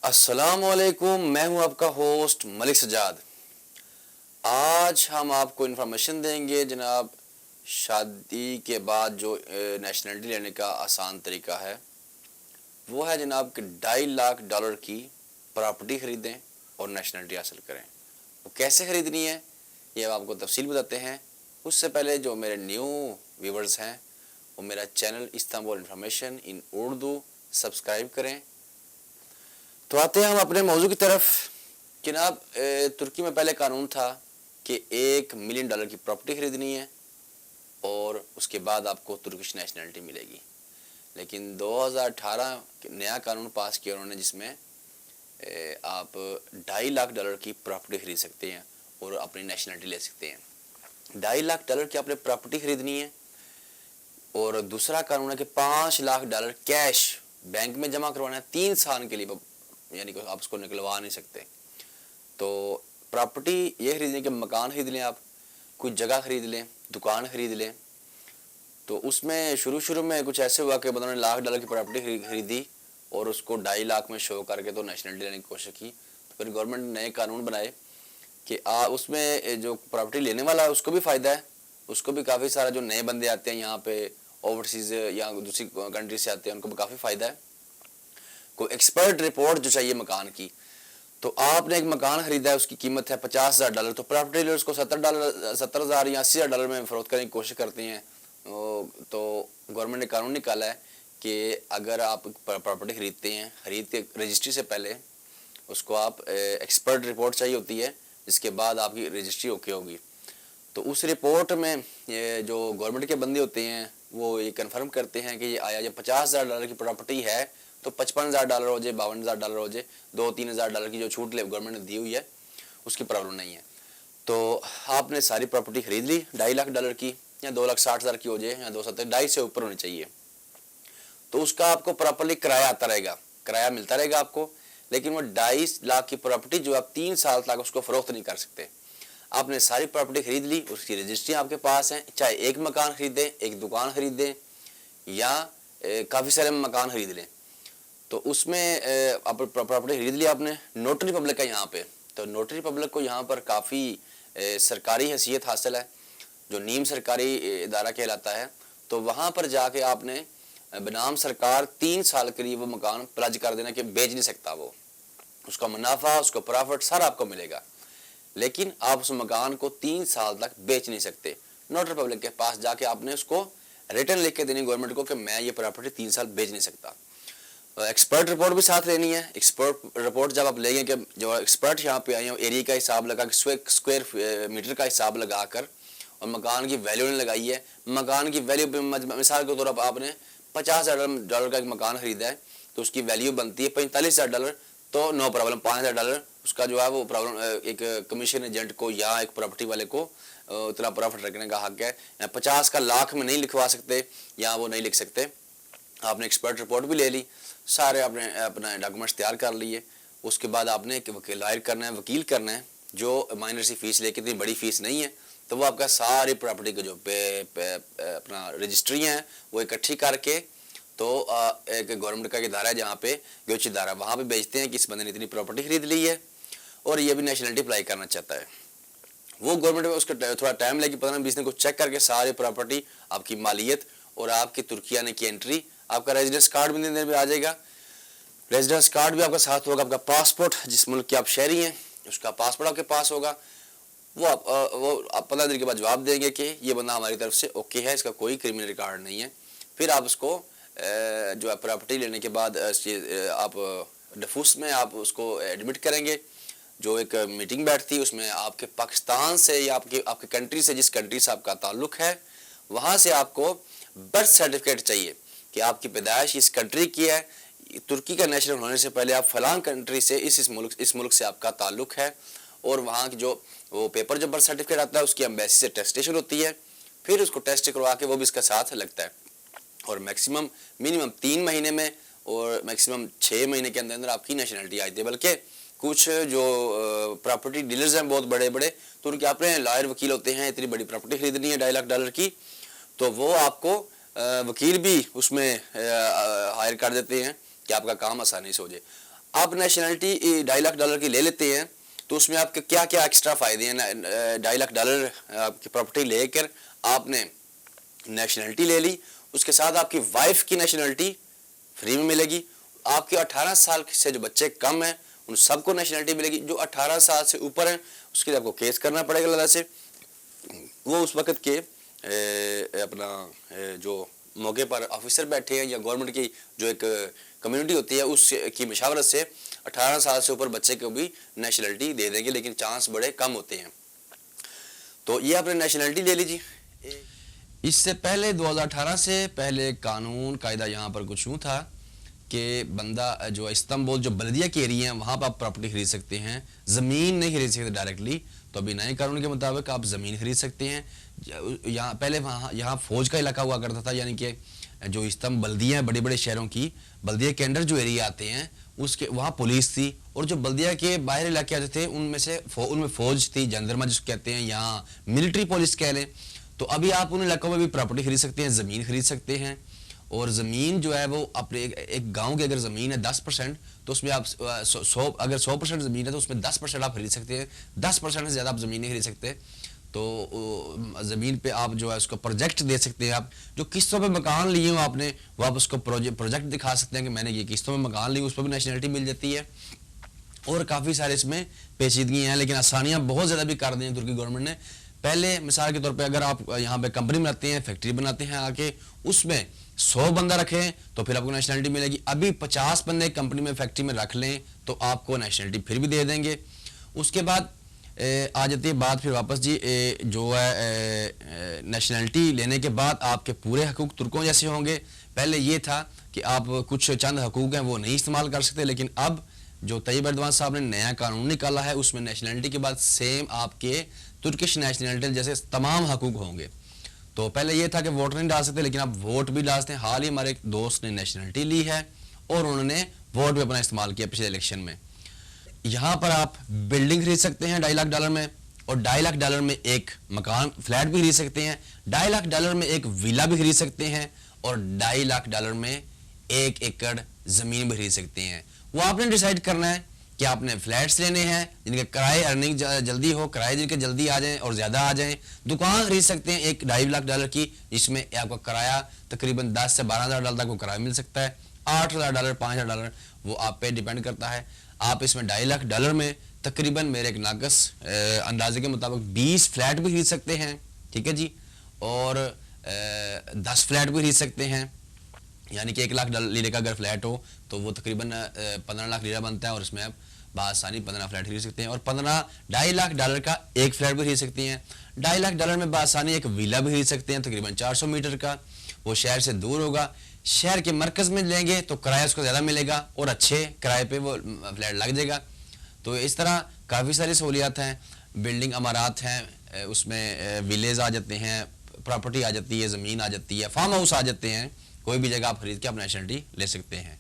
अस्सलामुअलैकुम, मैं हूं आपका होस्ट मलिक सजाद। आज हम आपको इन्फॉर्मेशन देंगे जनाब, शादी के बाद जो नेशनलिटी लेने का आसान तरीका है वो है जनाब कि $2.5 लाख की प्रॉपर्टी ख़रीदें और नेशनलिटी हासिल करें। वो कैसे ख़रीदनी है ये हम आपको तफसील बताते हैं। उससे पहले जो मेरे न्यू व्यूवर्स हैं वो मेरा channel Istanbul information in Urdu subscribe करें। तो आते हैं हम अपने मौजू की तरफ। जनाब, तुर्की में पहले कानून था कि $1 मिलियन की प्रॉपर्टी ख़रीदनी है और उसके बाद आपको तुर्किश नेशनलिटी मिलेगी। लेकिन 2018 नया कानून पास किया उन्होंने, जिसमें आप $2.5 लाख की प्रॉपर्टी ख़रीद सकते हैं और अपनी नेशनलिटी ले सकते हैं। $2.5 लाख की आपने प्रॉपर्टी ख़रीदनी है। और दूसरा कानून है कि $5 लाख कैश बैंक में जमा करवाना है 3 साल के लिए, यानी कि आप उसको निकलवा नहीं सकते। तो प्रॉपर्टी ये खरीदने के, मकान खरीद लें, आप कोई जगह खरीद लें, दुकान खरीद लें। तो उसमें शुरू में कुछ ऐसे हुआ कि उन्होंने $1 लाख की प्रॉपर्टी खरीदी और उसको 2.5 लाख में शो करके तो नेशनलिटी लेने की कोशिश की। तो फिर गवर्नमेंट ने नए कानून बनाए कि उसमें जो प्रॉपर्टी लेने वाला है उसको भी फ़ायदा है, उसको भी काफ़ी सारा, जो नए बंदे आते हैं यहाँ पे ओवरसीज़ या दूसरी कंट्री से आते हैं उनको भी काफ़ी फ़ायदा है। कोई एक्सपर्ट रिपोर्ट जो चाहिए मकान की, तो आपने एक मकान खरीदा है, उसकी कीमत है $50,000, तो प्रॉपर्टी डीलर उसको $70,000 या $80,000 में फ़रोख्त करने की कोशिश करते हैं। तो गवर्नमेंट ने कानून निकाला है कि अगर आप प्रॉपर्टी खरीदते हैं, खरीद के रजिस्ट्री से पहले उसको आप एक्सपर्ट रिपोर्ट चाहिए होती है, जिसके बाद आपकी रजिस्ट्री ओके होगी। तो उस रिपोर्ट में ये जो गवर्नमेंट के बंदे होते हैं वो ये कन्फर्म करते हैं कि ये आया जब $50,000 की प्रॉपर्टी है तो $55,000 हो जाए, $52,000 हो जाए, $2-3,000 की जो छूट गवर्नमेंट ने दी हुई है उसकी प्रॉब्लम नहीं है। तो आपने सारी प्रॉपर्टी खरीद ली $2.5 लाख की, या 2,60,000 की हो जाए, या 270, 2.5 से ऊपर होनी चाहिए। तो उसका आपको प्रॉपरली किराया आता रहेगा, किराया मिलता रहेगा आपको। लेकिन वो 2.5 लाख की प्रॉपर्टी जो आप 3 साल तक उसको फ़रोख्त नहीं कर सकते। आपने सारी प्रॉपर्टी खरीद ली, उसकी रजिस्ट्री आपके पास है, चाहे एक मकान खरीदें, एक दुकान खरीदें, या काफ़ी सारे मकान खरीद लें। तो उसमें आप प्रॉपर्टी खरीद लिया आपने, नोटरी पब्लिक है यहाँ पे। तो नोटरी पब्लिक को यहाँ पर काफ़ी सरकारी हैसियत हासिल है, जो नीम सरकारी इदारा कहलाता है। तो वहाँ पर जाके आपने बनाम सरकार 3 साल के लिए वो मकान प्लज कर देना कि बेच नहीं सकता वो, उसका मुनाफा, उसका प्रॉफिट सारा आपको मिलेगा। लेकिन आप उस मकान को 3 साल तक बेच नहीं सकते। नोटरी पब्लिक के पास जाके आपने उसको रिटर्न लिख के देनी गवर्नमेंट को कि मैं ये प्रॉपर्टी 3 साल बेच नहीं सकता। एक्सपर्ट रिपोर्ट भी साथ लेनी है। एक्सपर्ट रिपोर्ट जब आप लेंगे कि जो एक्सपर्ट यहाँ पे आए हैं एरिया का हिसाब लगा के स्क्वायर मीटर का हिसाब लगा कर, और मकान की वैल्यू ने लगाई है। मकान की वैल्यू मिसाल के तौर पर आपने $50,000 का एक मकान खरीदा है तो उसकी वैल्यू बनती है $45,000, तो नो प्रॉब्लम, $5,000 उसका जो है वो प्रॉब्लम एक कमीशन एजेंट को या एक प्रॉपर्टी वाले को उतना प्रॉफिट रखने का हक है। 50 का लाख में नहीं लिखवा सकते या वो नहीं लिख सकते। आपने एक्सपर्ट रिपोर्ट भी ले ली, सारे आपने अपना डॉक्यूमेंट्स तैयार कर लिए। उसके बाद आपने एक वकील हायर करना है, वकील करना है, जो माइनर सी फीस लेके, इतनी बड़ी फीस नहीं है। तो वो आपका सारी प्रॉपर्टी को जो अपना रजिस्ट्री है वो इकट्ठी करके, तो एक गवर्नमेंट का इदारा है जहाँ पे गोच इदारा, वहाँ पे बेचते हैं कि इस बंदे ने इतनी प्रॉपर्टी खरीद ली है और ये भी नेशनलिटी अप्लाई करना चाहता है। वो गवर्नमेंट में उसका थोड़ा टाइम लगे, 15-20 दिन को चेक करके सारी प्रॉपर्टी, आपकी मालियत और आपकी तुर्की आने की एंट्री, आपका रेजिडेंस कार्ड भी देने में आ जाएगा। रेजिडेंस कार्ड भी आपका साथ होगा, आपका पासपोर्ट, जिस मुल्क के आप शहरी हैं उसका पासपोर्ट आपके पास होगा। वो आप 15 दिन के बाद जवाब देंगे कि ये बंदा हमारी तरफ से ओके है, इसका कोई क्रिमिनल रिकॉर्ड नहीं है। फिर आप उसको जो है प्रॉपर्टी लेने के बाद आप डफूस में आप उसको एडमिट करेंगे। जो एक मीटिंग बैठती है उसमें आपके पाकिस्तान से या आपके कंट्री से, जिस कंट्री से आपका ताल्लुक़ है, वहाँ से आपको बर्थ सर्टिफिकेट चाहिए कि आपकी पैदाइश इस कंट्री की है, तुर्की का नेशनल होने से पहले आप फलां कंट्री से इस मुल्क से आपका ताल्लुक़ है। और वहाँ की जो वो पेपर जो बर्थ सर्टिफिकेट आता है उसकी एम्बेसी से टेस्टेशन होती है, फिर उसको टेस्ट करवा के वो भी इसका साथ लगता है। और मिनिमम 3 महीने में और मैक्सिमम 6 महीने के अंदर अंदर आपकी नेशनलिटी आई थी। बल्कि कुछ जो प्रॉपर्टी डीलर्स हैं बहुत बड़े बड़े, तो उनके अपने लॉयर वकील होते हैं, इतनी बड़ी प्रॉपर्टी खरीदनी है $2.5 लाख की, तो वो आपको वकील भी उसमें हायर कर देते हैं कि आपका काम आसानी से हो जाए। आप नेशनलिटी $2.5 लाख की ले लेते हैं तो उसमें आपके क्या क्या एक्स्ट्रा फ़ायदे हैं। $2.5 लाख आपकी प्रॉपर्टी लेकर आपने नेशनलिटी ले ली, उसके साथ आपकी वाइफ की नेशनलिटी फ्री में मिलेगी। आपके 18 साल से जो बच्चे कम हैं उन सबको नेशनलिटी मिलेगी। जो 18 साल से ऊपर हैं उसके लिए आपको केस करना पड़ेगा अल्लाह से। वो उस वक़्त के जो मौके पर ऑफिसर बैठे हैं या गवर्नमेंट की जो एक कम्युनिटी होती है उसकी मशावरत से 18 साल से ऊपर बच्चे को भी नेशनलिटी दे देंगे, लेकिन चांस बड़े कम होते हैं। तो ये आपने नेशनलिटी ले लीजिए। इससे पहले 2018 से पहले कानून कायदा यहाँ पर कुछ यूँ था कि बंदा जो इस्तांबुल जो बल्दिया के एरिया हैं वहाँ पर आप प्रॉपर्टी खरीद सकते हैं, ज़मीन नहीं खरीद सकते डायरेक्टली। तो अभी नए कानून के मुताबिक आप ज़मीन खरीद सकते हैं। यहाँ पहले वहाँ यहाँ फ़ौज का इलाका हुआ करता था, यानी कि जो इस्तांबुल बल्दिया हैं बड़े बड़े शहरों की, बल्दिया के अंडर जो एरिया आते हैं उसके वहाँ पुलिस थी, और जो बल्दिया के बाहर इलाके आते थे उनमें फ़ौज थी, जनदरमा जिसको कहते हैं, यहाँ मिलिट्री पुलिस कह लें। तो अभी आप उन इलाकों में भी प्रॉपर्टी खरीद सकते हैं, ज़मीन खरीद सकते हैं। और ज़मीन जो है वो अपने एक गांव की अगर ज़मीन है 10%, तो उसमें आप 100% ज़मीन है तो उसमें 10% आप खरीद सकते हैं। 10% से ज़्यादा आप ज़मीन नहीं खरीद सकते। तो ज़मीन पे आप जो है उसको प्रोजेक्ट दे सकते हैं। आप जो किस्तों पे मकान लिए हो आपने, वो आप उसको प्रोजेक्ट दिखा सकते हैं कि मैंने ये किस्तों में मकान ली, उस पर भी नेशनलिटी मिल जाती है। और काफ़ी सारे इसमें पेचीदगी हैं, लेकिन आसानियाँ बहुत ज़्यादा भी कर दी हैं तुर्की गवर्नमेंट ने। पहले मिसाल के तौर पे अगर आप यहाँ पे कंपनी बनाते हैं, फैक्ट्री बनाते हैं आके, उसमें 100 बंदा रखें तो फिर आपको नेशनलिटी मिलेगी। अभी 50 बंदे कंपनी में फैक्ट्री में रख लें तो आपको नेशनलिटी फिर भी दे देंगे। उसके बाद आ जाती है बात फिर वापस जी, जो है नेशनलिटी लेने के बाद आपके पूरे हकूक तुर्कों जैसे होंगे। पहले ये था कि आप कुछ चंद हकूक हैं वो नहीं इस्तेमाल कर सकते, लेकिन अब जो तैयब एर्दोआन साहब ने नया कानून निकाला है उसमें नेशनलिटी के बाद सेम आपके तुर्किश नेशनलिटी जैसे तमाम हकूक होंगे। तो पहले ये था कि वोट नहीं डाल सकते, लेकिन आप वोट भी डाल सकते हैं। हाल ही हमारे एक दोस्त ने नेशनलिटी ली है और उन्होंने वोट भी अपना इस्तेमाल किया पिछले इलेक्शन में। यहाँ पर आप बिल्डिंग खरीद सकते हैं $2.5 लाख में, और $2.5 लाख में एक मकान फ्लैट भी खरीद सकते हैं। $2.5 लाख में एक विला भी खरीद सकते हैं, और $2.5 लाख में 1 एकड़ ज़मीन भी खरीद सकते हैं। वो आपने डिसाइड करना है कि आपने फ्लैट्स लेने हैं जिनके किराए अर्निंग जल्दी हो, किराए जिनके जल्दी आ जाएं और ज़्यादा आ जाएं। दुकान खरीद सकते हैं एक $2.5 लाख की, जिसमें आपका किराया तकरीबन 10 से 12 हज़ार डॉलर तक को किराया मिल सकता है। $8,000 $5,000 वो आप पे डिपेंड करता है। आप इसमें $2.5 लाख में तकरीबन मेरे एक नाकस अंदाजे के मुताबिक 20 फ्लैट भी खरीद सकते हैं, ठीक है जी, और 10 फ्लैट भी खरीद सकते हैं। यानी कि 1 लाख लीरे का अगर फ्लैट हो तो वो तकरीबन 15 लाख लीरा बनता है, और उसमें आप बासानी 15 फ्लैट खरीद सकते हैं। और $2.5 लाख का एक फ्लैट भी खरीद सकते हैं। $2.5 लाख में बासानी एक विला भी खरीद सकते हैं तकरीबन 400 मीटर का। वो शहर से दूर होगा, शहर के मरकज़ में लेंगे तो किराया उसको ज़्यादा मिलेगा और अच्छे किराए पे वो फ्लैट लग जाएगा। तो इस तरह काफ़ी सारी सहूलियात हैं। बिल्डिंग अमारात हैं, उसमें विलेज आ जाते हैं, प्रॉपर्टी आ जाती है, ज़मीन आ जाती है, फार्म हाउस आ जाते हैं। कोई भी जगह आप खरीद के आप नेशनलिटी ले सकते हैं।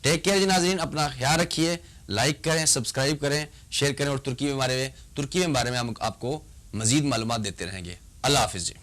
टेक केयर जी नाज़रीन, अपना ख्याल रखिए, लाइक करें, सब्सक्राइब करें, शेयर करें, और तुर्की के बारे में हम आपको मज़ीद मालूमात देते रहेंगे। अल्लाह हाफ़िज़ जी।